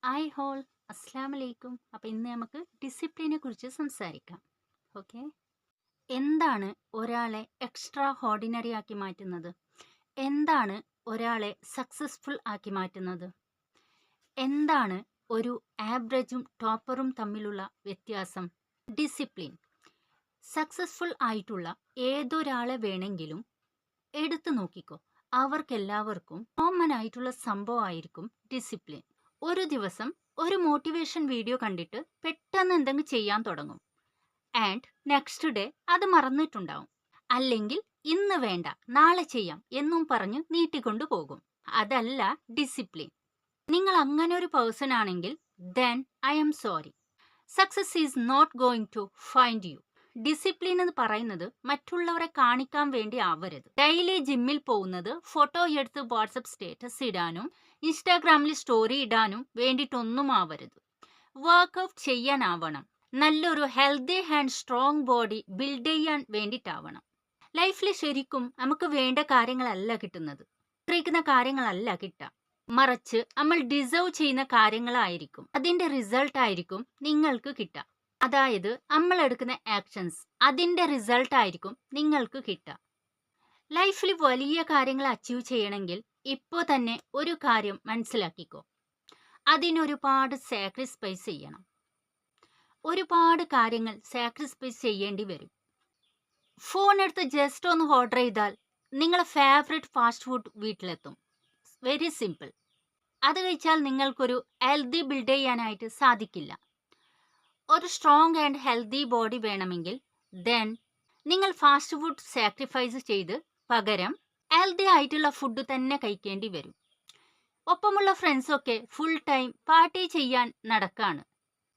Hi whole, അസ്സാം വലൈക്കും. അപ്പോൾ ഇന്ന് നമുക്ക് ഡിസിപ്ലിനെ കുറിച്ച് സംസാരിക്കാം. ഓക്കെ, എന്താണ് ഒരാളെ എക്സ്ട്രാ ഓർഡിനറി ആക്കി മാറ്റുന്നത്? എന്താണ് ഒരാളെ സക്സസ്ഫുൾ ആക്കി മാറ്റുന്നത്? എന്താണ് ഒരു ആവറേജും ടോപ്പറും തമ്മിലുള്ള വ്യത്യാസം? ഡിസിപ്ലിൻ. സക്സസ്ഫുൾ ആയിട്ടുള്ള ഏതൊരാളെ വേണമെങ്കിലും എടുത്തു നോക്കിക്കോ, അവർക്കെല്ലാവർക്കും കോമൺ ആയിട്ടുള്ള സംഭവമായിരിക്കും ഡിസിപ്ലിൻ. ഒരു ദിവസം ഒരു മോട്ടിവേഷൻ വീഡിയോ കണ്ടിട്ട് പെട്ടെന്ന് എന്തെങ്കിലും ചെയ്യാൻ തുടങ്ങും. ആൻഡ് നെക്സ്റ്റ് ഡേ അത് മറന്നിട്ടുണ്ടാവും. അല്ലെങ്കിൽ ഇന്ന് വേണ്ട നാളെ ചെയ്യാം എന്നും പറഞ്ഞ് നീട്ടിക്കൊണ്ടു പോകും. അതല്ല ഡിസിപ്ലിൻ. നിങ്ങൾ അങ്ങനെ ഒരു പേഴ്സൺ ആണെങ്കിൽ then I am sorry. Success is not going to find you. Discipline എന്ന് പറയുന്നത് മറ്റുള്ളവരെ കാണിക്കാൻ വേണ്ടി ആവരുത്. ഡെയിലി ജിമ്മിൽ പോകുന്നത് ഫോട്ടോ എടുത്ത് വാട്സപ്പ് സ്റ്റേറ്റസ് ഇടാനും ഇൻസ്റ്റാഗ്രാമിൽ സ്റ്റോറി ഇടാനും വേണ്ടിയിട്ടൊന്നും ആവരുത്. വർക്ക്ഔട്ട് ചെയ്യാനാവണം. നല്ലൊരു healthy and strong body build ചെയ്യാൻ വേണ്ടിയിട്ടാവണം. ലൈഫിൽ ശരിക്കും നമുക്ക് വേണ്ട കാര്യങ്ങളല്ല കിട്ടുന്നത്, ആഗ്രഹിക്കുന്ന കാര്യങ്ങളല്ല കിട്ടുക. മറിച്ച് നമ്മൾ ഡിസേർവ് ചെയ്യുന്ന കാര്യങ്ങളായിരിക്കും അതിൻ്റെ റിസൾട്ട് ആയിരിക്കും നിങ്ങൾക്ക് കിട്ടുക. അതായത് നമ്മൾ എടുക്കുന്ന ആക്ഷൻസ്, അതിൻ്റെ റിസൾട്ട് ആയിരിക്കും നിങ്ങൾക്ക് കിട്ടുക. ലൈഫിൽ വലിയ കാര്യങ്ങൾ അച്ചീവ് ചെയ്യണമെങ്കിൽ ഇപ്പോൾ തന്നെ ഒരു കാര്യം മനസ്സിലാക്കിക്കോ, അതിനൊരുപാട് സാക്രിഫൈസ് ചെയ്യണം. ഒരുപാട് കാര്യങ്ങൾ സാക്രിഫൈസ് ചെയ്യേണ്ടി വരും. ഫോൺ എടുത്ത് ജസ്റ്റ് ഒന്ന് ഓർഡർ ചെയ്താൽ നിങ്ങളെ ഫേവറേറ്റ് ഫാസ്റ്റ് ഫുഡ് വീട്ടിലെത്തും. Very simple. അത് കഴിച്ചാൽ നിങ്ങൾക്കൊരു ഹെൽത്തി ബിൽഡ് ചെയ്യാനായിട്ട് സാധിക്കില്ല. ഒരു സ്ട്രോങ് ആൻഡ് ഹെൽത്തി ബോഡി വേണമെങ്കിൽ ദെൻ നിങ്ങൾ ഫാസ്റ്റ് ഫുഡ് സാക്രിഫൈസ് ചെയ്ത് പകരം ഹെൽത്തി ആയിട്ടുള്ള ഫുഡ് തന്നെ കഴിക്കേണ്ടി വരും. ഒപ്പമുള്ള ഫ്രണ്ട്സൊക്കെ ഫുൾ ടൈം പാർട്ടി ചെയ്യാൻ നടക്കാണ്.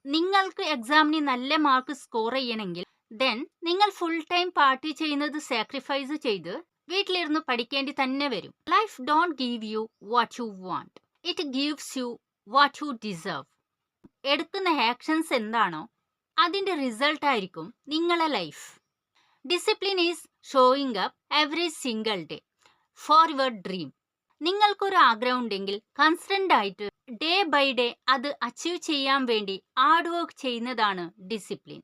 നിങ്ങൾക്ക് എക്സാമിന് നല്ല മാർക്ക് സ്കോർ ചെയ്യണമെങ്കിൽ ദെൻ നിങ്ങൾ ഫുൾ ടൈം പാർട്ടി ചെയ്യുന്നത് സാക്രിഫൈസ് ചെയ്ത് വീട്ടിലിരുന്ന് പഠിക്കേണ്ടി തന്നെ വരും. Life don't give you what you want, it gives you what you deserve. എടുക്കുന്ന ആക്ഷൻസ് എന്താണോ അതിൻ്റെ റിസൾട്ട് ആയിരിക്കും നിങ്ങളെ life. Discipline is showing up every single day for your dream. നിങ്ങൾക്കൊരു ആഗ്രഹം ഉണ്ടെങ്കിൽ കൺസ്റ്റന്റ് ആയിട്ട് ഡേ ബൈ ഡേ അത് അച്ചീവ് ചെയ്യാൻ വേണ്ടി ഹാർഡ് വർക്ക് ചെയ്യുന്നതാണ് ഡിസിപ്ലിൻ.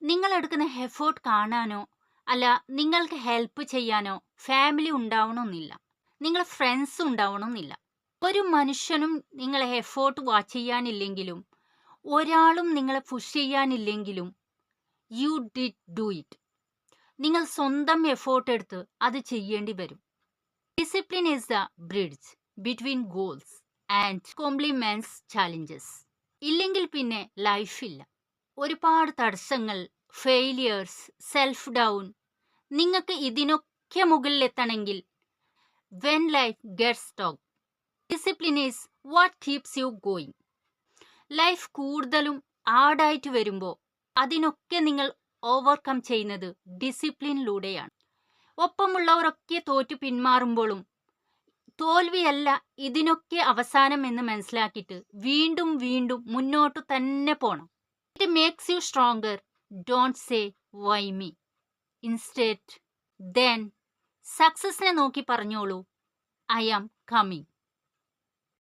നിങ്ങൾ എടുക്കുന്ന എഫേർട്ട് കാണാനോ അല്ല നിങ്ങൾക്ക് ഹെൽപ്പ് ചെയ്യാനോ ഫാമിലി ഉണ്ടാവണമെന്നില്ല, നിങ്ങളെ ഫ്രണ്ട്സ് ഉണ്ടാവണമെന്നില്ല. ഒരു മനുഷ്യനും നിങ്ങളെ എഫേർട്ട് വാച്ച് ചെയ്യാനില്ലെങ്കിലും ഒരാളും നിങ്ങളെ പുഷ് ചെയ്യാനില്ലെങ്കിലും യു ഡിഡ് ഡു ഇറ്റ്. നിങ്ങൾ സ്വന്തം എഫേർട്ട് എടുത്ത് അത് ചെയ്യേണ്ടി വരും. Discipline is the bridge between goals and compliments challenges. ഇല്ലെങ്കിൽ പിന്നെ ലൈഫില്ല. ഒരുപാട് തടസ്സങ്ങൾ, ഫെയിലിയേഴ്സ്, സെൽഫ് ഡൗൺ. നിങ്ങൾക്ക് ഇതിനൊക്കെ മുകളിലെത്തണമെങ്കിൽ when life gets talk, discipline is what keeps you going. Life കൂടുതലും ഹാർഡായിട്ട് വരുമ്പോൾ അതിനൊക്കെ നിങ്ങൾ ഓവർകം ചെയ്യുന്നത് ഡിസിപ്ലിനിലൂടെയാണ്. ഒപ്പമുള്ളവരൊക്കെ തോറ്റു പിന്മാറുമ്പോഴും തോൽവിയല്ല ഇതിനൊക്കെ അവസാനം എന്ന് മനസ്സിലാക്കിയിട്ട് വീണ്ടും വീണ്ടും മുന്നോട്ട് തന്നെ പോണം. It makes you stronger. Don't say why me, instead then സക്സസിനെ നോക്കി പറഞ്ഞോളൂ ഐ ആം കമ്മിങ്.